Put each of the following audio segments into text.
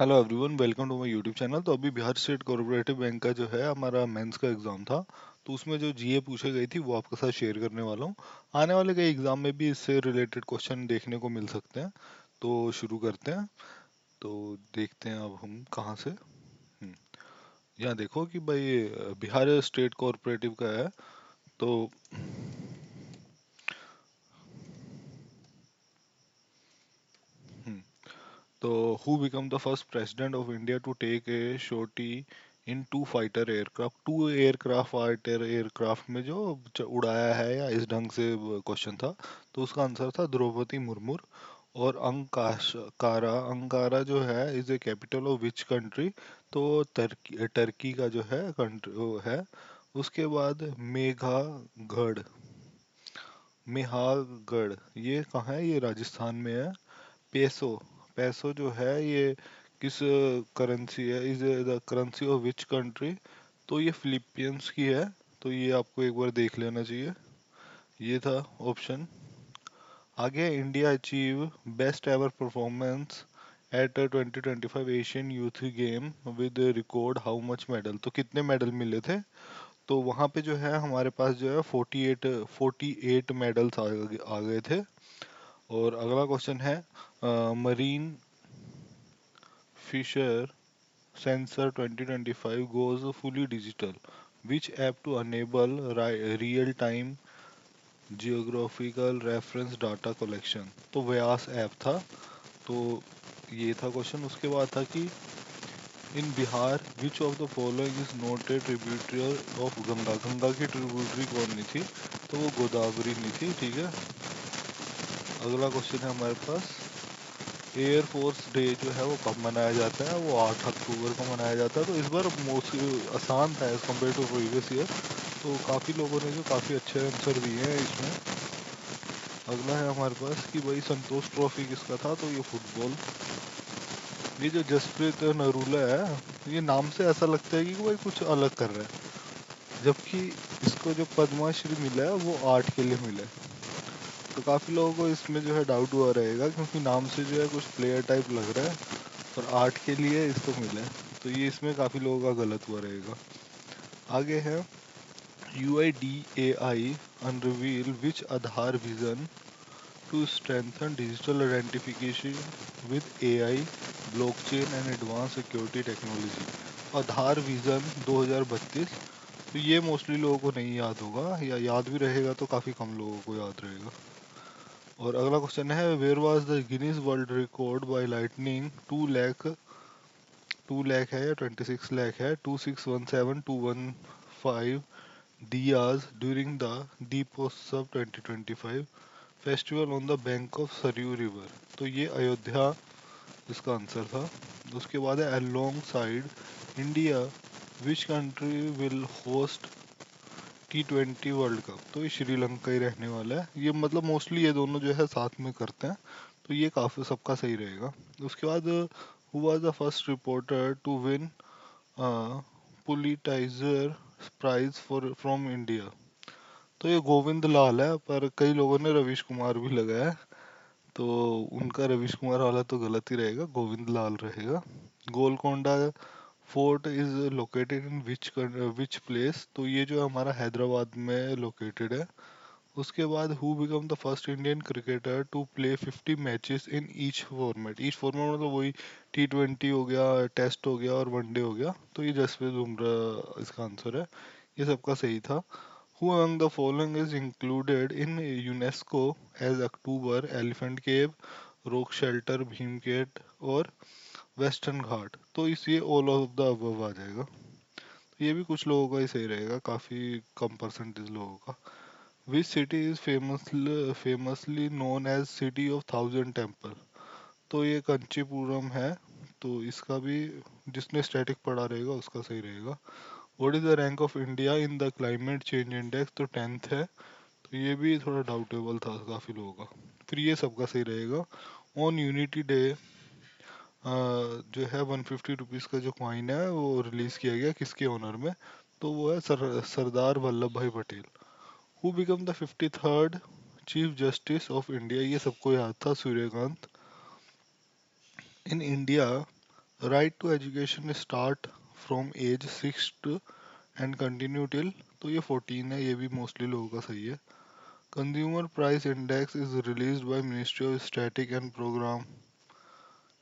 Hello everyone, welcome to my YouTube channel. तो अभी Bihar state cooperative bank का जो है हमारा मेंस का एग्जाम था। तो उसमें जो जीए पूछे गई थी वो आपके साथ शेयर करने वाला हूँ। आने वाले कई एग्जाम में भी इससे रिलेटेड क्वेश्चन देखने को मिल सकते हैं। तो शुरू करते हैं। तो देखते हैं अब हम कहाँ से। यहाँ देखो कि भाई बिहार स्टेट कोऑपरेटिव का है। तो हम्म, तो who become the first president of India to take a sortie in two fighter aircraft. Two aircraft fighter aircraft में जो उड़ाया है, या इस ढंग से क्वेश्चन था। तो उसका आंसर था द्रौपदी मुर्मू। और अंकारा जो है is a capital of which country. तो टर्की का जो है कंट्री वो है। उसके बाद मेहागढ़ ये कहाँ है? ये राजस्थान में है। पेसो पेसो जो है ये किस करेंसी है? Is the currency of which country? तो ये फिलीपींस की है। तो ये आपको एक बार देख लेना चाहिए। ये था ऑप्शन। आगे, India achieve best ever performance at 2025 Asian youth game with record how much medal. तो कितने मेडल मिले थे? तो वहाँ पे जो है हमारे पास जो है 48 मेडल्स आ गए थे। और अगला क्वेश्चन है, marine Fisher Sensor 2025 goes fully digital. Which app to enable real-time geographical reference data collection? तो व्यास ऐप था। तो ये था क्वेश्चन। उसके बाद था कि in Bihar which of the following is not a tributary of Ganga. Ganga की ट्रिब्यूटरी कौन नहीं थी? तो वो गोदावरी नहीं थी। ठीक है। अगला क्वेश्चन है हमारे पास, एयरफोर्स डे जो है वो कब मनाया जाता है? वो 8 अक्टूबर को मनाया जाता है। तो इस बार मोस्टली आसान था as compare to previous year. तो काफ़ी लोगों ने जो काफ़ी अच्छे आंसर दिए हैं इसमें। अगला है हमारे पास कि भाई संतोष ट्रॉफी किसका था? तो ये फुटबॉल। ये जो जसप्रीत नरूला है, ये नाम से ऐसा लगता है कि भाई कुछ अलग कर रहा है, जबकि इसको जो पद्माश्री मिला है वो आर्ट के लिए मिला है। तो काफ़ी लोगों को इसमें जो है डाउट हुआ रहेगा, क्योंकि नाम से जो है कुछ प्लेयर टाइप लग रहा है, और आर्ट के लिए इसको मिला है। तो ये इसमें काफ़ी लोगों का गलत हुआ रहेगा। आगे है, UIDAI unreveal which Aadhaar vision to strengthen digital identification with AI, blockchain and advanced security technology। Aadhaar vision 2032। तो ये मोस्टली लोगों को नहीं याद होगा, या याद भी रहेगा तो काफ़ी कम लोगों को याद रहेगा। और अगला क्वेश्चन है, where was the Guinness world record by lighting 2 lakh, 2 lakh है या 26 लाख है, 2617,215 diyas during the Deepotsav 2025 festival on the bank of Saryu river. तो ये अयोध्या इसका आंसर था। उसके बाद है, along side India which country will host T20 world cup. तो ये श्रीलंका ही रहने वाला है। ये मतलब मोस्टली ये दोनों जो है साथ में करते हैं। तो ये काफ़ी सबका सही रहेगा। उसके बाद, who was the first reporter to win Pulitzer prize for from India. तो ये गोविंद लाल है, पर कई लोगों ने रवीश कुमार भी लगाया है। तो उनका रवीश कुमार वाला तो गलत ही रहेगा, गोविंद लाल रहेगा। Golconda fort is located in which place. तो ये जो हमारा हैदराबाद में लोकेटेड है। उसके बाद, who become the first Indian cricketer to play 50 matches in each format मतलब वही T20 हो गया, टेस्ट हो गया और वनडे हो गया। तो ये जसप्रीत बुमराह इसका आंसर है। ये सबका सही था। Who among the following is included in UNESCO as October elephant cave, rock shelter Bhimbetka और वेस्टर्न घाट। तो इस ये ऑल ऑफ द अबव आ जाएगा। तो ये भी कुछ लोगों का ही सही रहेगा, काफ़ी कम परसेंटेज लोगों का। Which city is famously known as city of thousand temple. तो ये कंचीपुरम है। तो इसका भी जिसने स्टैटिक पढ़ा रहेगा उसका सही रहेगा। What is the rank of India in the climate change index? तो 10th है। तो ये भी थोड़ा डाउटेबल था काफ़ी लोगों का। फिर ये सबका सही रहेगा। ऑन यूनिटी डे जो है 150 रुपीज़ का जो कॉइन है वो रिलीज किया गया, किसके ऑनर में? तो वो है Sardar Vallabh Bhai Patel. Who become the 53rd chief justice of India? ये सबको याद था, Suryakant. In India right to education start from age 6 and continue till, तो ये 14 है, ये भी मोस्टली लोगों का सही है। Consumer price index is released by ministry of static and program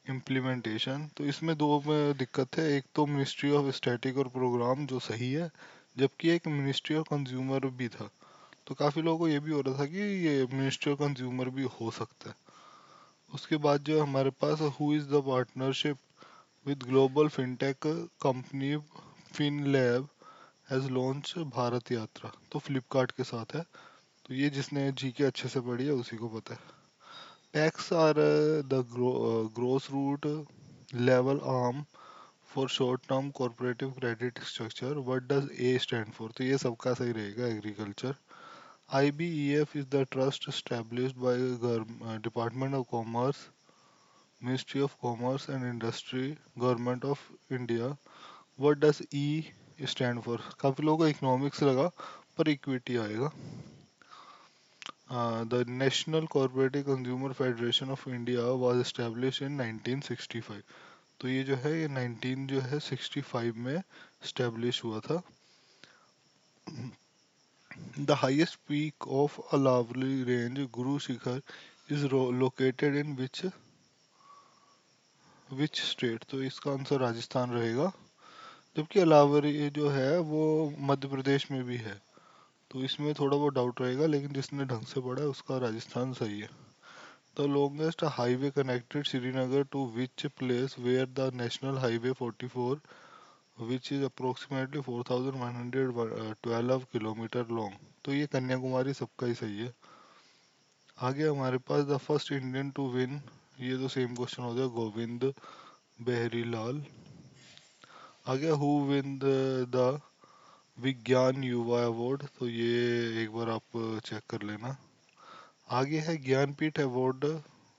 implementation, तो इसमें दो में दिक्कत है, एक तो मिनिस्ट्री ऑफ स्टैटिक और प्रोग्राम जो सही है, जबकि एक मिनिस्ट्री ऑफ कंज्यूमर भी था। तो काफ़ी लोगों को ये भी हो रहा था कि ये मिनिस्ट्री ऑफ कंज्यूमर भी हो सकता है। उसके बाद जो हमारे पास who is the partnership with global fintech company Finlab has launch Bharat Yatra, तो फ्लिपकार्ट के साथ है। तो ये जिसने जी के अच्छे से पढ़ी है उसी को पता है। Tax are the gross root level arm for short term corporative credit structure, what does A stand for, तो ये सबका सही रहेगा, agriculture. IBEF is the trust established by Department of Commerce, Ministry of Commerce and Industry, Government of India. What does E stand for? काफी लोगों को economics लगा पर इक्विटी आएगा। The National Cooperative Consumer Federation of India was established in 1965. तो ये जो है ये 19 जो है 65 में establish हुआ था। The highest peak of Alavali range, Guru Shikhar, is located in which state? तो इसका आंसर राजस्थान रहेगा, जबकि अलावरी जो है वो मध्य प्रदेश में भी है। तो इसमें थोड़ा बहुत डाउट रहेगा, लेकिन जिसने ढंग से पढ़ा है उसका राजस्थान सही है। The longest highway connected Srinagar to which place where the national highway 44 which is approximately 4112 kilometre long, तो ये कन्याकुमारी सबका ही सही है। आगे हमारे पास the first Indian to win, ये तो सेम क्वेश्चन हो गया, गोविंद बेहरी लाल। आगे हु विन द विज्ञान युवा अवार्ड, तो ये एक बार आप चेक कर लेना। आगे है Jnanpith award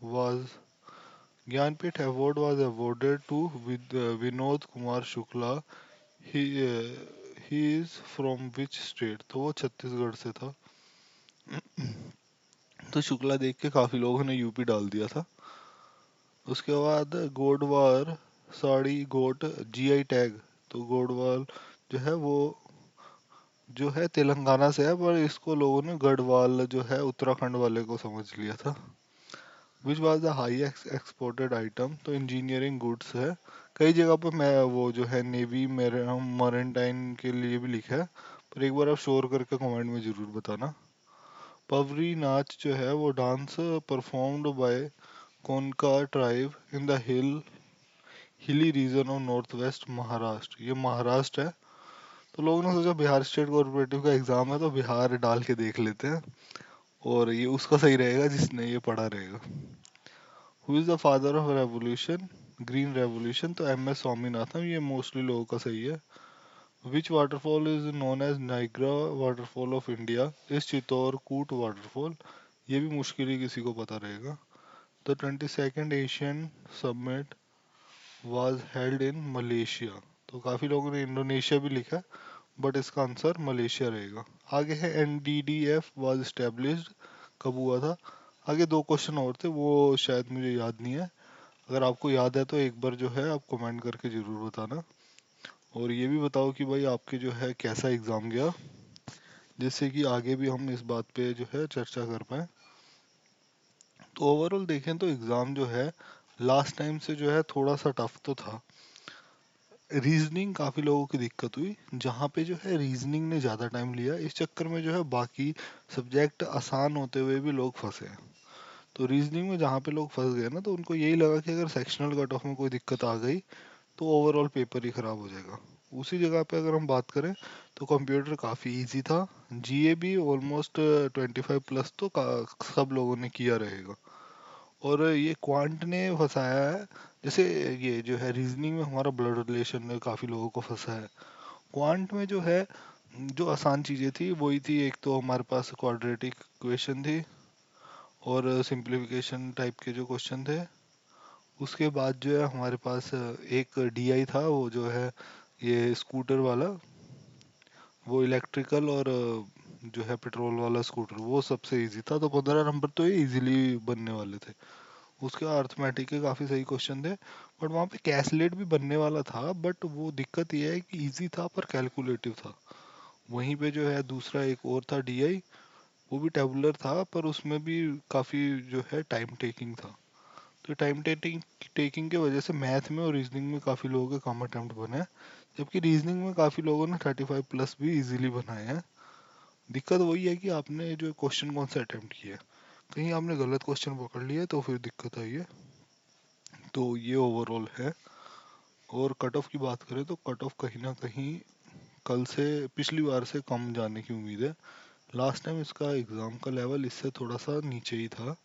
was Jnanpith award was awarded to Vinod Kumar Shukla, he he is from which state, तो वो छत्तीसगढ़ से था। तो शुक्ला देख के काफी लोगों ने यूपी डाल दिया था। उसके बाद गोडवार साड़ी गोट जीआई टैग, तो गोडवाल जो है वो जो है तेलंगाना से है, पर इसको लोगों ने गढ़वाल जो है उत्तराखंड वाले को समझ लिया था। Which was the highest exported item, तो इंजीनियरिंग गुड्स है। कई जगह पर मैं वो जो है नेवी मरीटाइन के लिए भी लिखा है, पर एक बार आप श्योर करके कमेंट में जरूर बताना। पवरी नाच जो है वो dance performed by Kokna tribe in the hilly region of north west Maharashtra, ये महाराष्ट्र है। तो लोगों ने सोचा बिहार स्टेट कोऑपरेटिव का एग्जाम है तो बिहार डाल के देख लेते हैं, और ये उसका सही रहेगा जिसने ये पढ़ा रहेगा। Who is the father of revolution, green revolution, तो MS स्वामीनाथन, ये मोस्टली लोगों का सही है। Which waterfall is known as Niagara waterfall of India, इस चित्तौड़कूट वाटरफॉल, ये भी मुश्किल ही किसी को पता रहेगा। The 22nd Asian summit was held in Malaysia, तो काफी लोगों ने इंडोनेशिया भी लिखा, बट इसका आंसर मलेशिया रहेगा। आगे है NDDF वाज एस्टेब्लिश्ड, कब हुआ था। आगे दो क्वेश्चन और थे, वो शायद मुझे याद नहीं है, अगर आपको याद है तो एक बार जो है आप कमेंट करके जरूर बताना। और ये भी बताओ कि भाई आपके जो है कैसा एग्जाम गया, जिससे कि आगे भी हम इस बात पे जो है चर्चा कर पाए। तो ओवरऑल देखें तो एग्जाम जो है लास्ट टाइम से जो है थोड़ा सा टफ तो था। रीजनिंग काफी लोगों की दिक्कत हुई, जहाँ पे जो है रीजनिंग ने ज़्यादा टाइम लिया, इस चक्कर में जो है बाकी सब्जेक्ट आसान होते हुए भी लोग फंसे हैं। तो रीजनिंग में जहाँ पे लोग फंस गए ना, तो उनको यही लगा कि अगर सेक्शनल कट ऑफ में कोई दिक्कत आ गई तो ओवरऑल पेपर ही खराब हो जाएगा। उसी जगह पे अगर हम बात करें तो कंप्यूटर काफ़ी इजी था, GA भी ऑलमोस्ट 25 प्लस तो सब लोगों ने किया रहेगा। और ये क्वांट ने फंसाया है, जैसे ये जो है रीजनिंग में हमारा ब्लड रिलेशन ने काफ़ी लोगों को फंसा है। क्वांट में जो है जो आसान चीज़ें थी वही थी, एक तो हमारे पास क्वाड्रेटिक इक्वेशन थी और सिंप्लीफिकेशन टाइप के जो क्वेश्चन थे। उसके बाद जो है हमारे पास एक DI था, वो जो है ये स्कूटर वाला, वो इलेक्ट्रिकल और जो है पेट्रोल वाला स्कूटर, वो सबसे इजी था, तो 15 नंबर तो ये इजीली बनने वाले थे। उसके अर्थमेटिक के काफ़ी सही क्वेश्चन थे, बट वहाँ पे कैसलेट भी बनने वाला था, बट वो दिक्कत ये है कि इजी था पर कैलकुलेटिव था। वहीं पे जो है दूसरा एक और था डीआई, वो भी टेबुलर था पर उसमें भी काफ़ी जो है टाइम टेकिंग था। तो टाइम टेकिंग टेकिंग के वजह से मैथ में और रीजनिंग में काफ़ी लोगों के कम अटेम्प्ट बने हैं, जबकि रीजनिंग में काफ़ी लोगों ने 35+ भी इजीली बनाए हैं। दिक्कत वही है कि आपने जो क्वेश्चन कौन सा अटेम्प्ट किया है, कहीं आपने गलत क्वेश्चन पकड़ लिया तो फिर दिक्कत आई है। तो ये ओवरऑल है। और कट ऑफ की बात करें तो कट ऑफ कहीं ना कहीं कल से, पिछली बार से कम जाने की उम्मीद है। लास्ट टाइम इसका एग्ज़ाम का लेवल इससे थोड़ा सा नीचे ही था,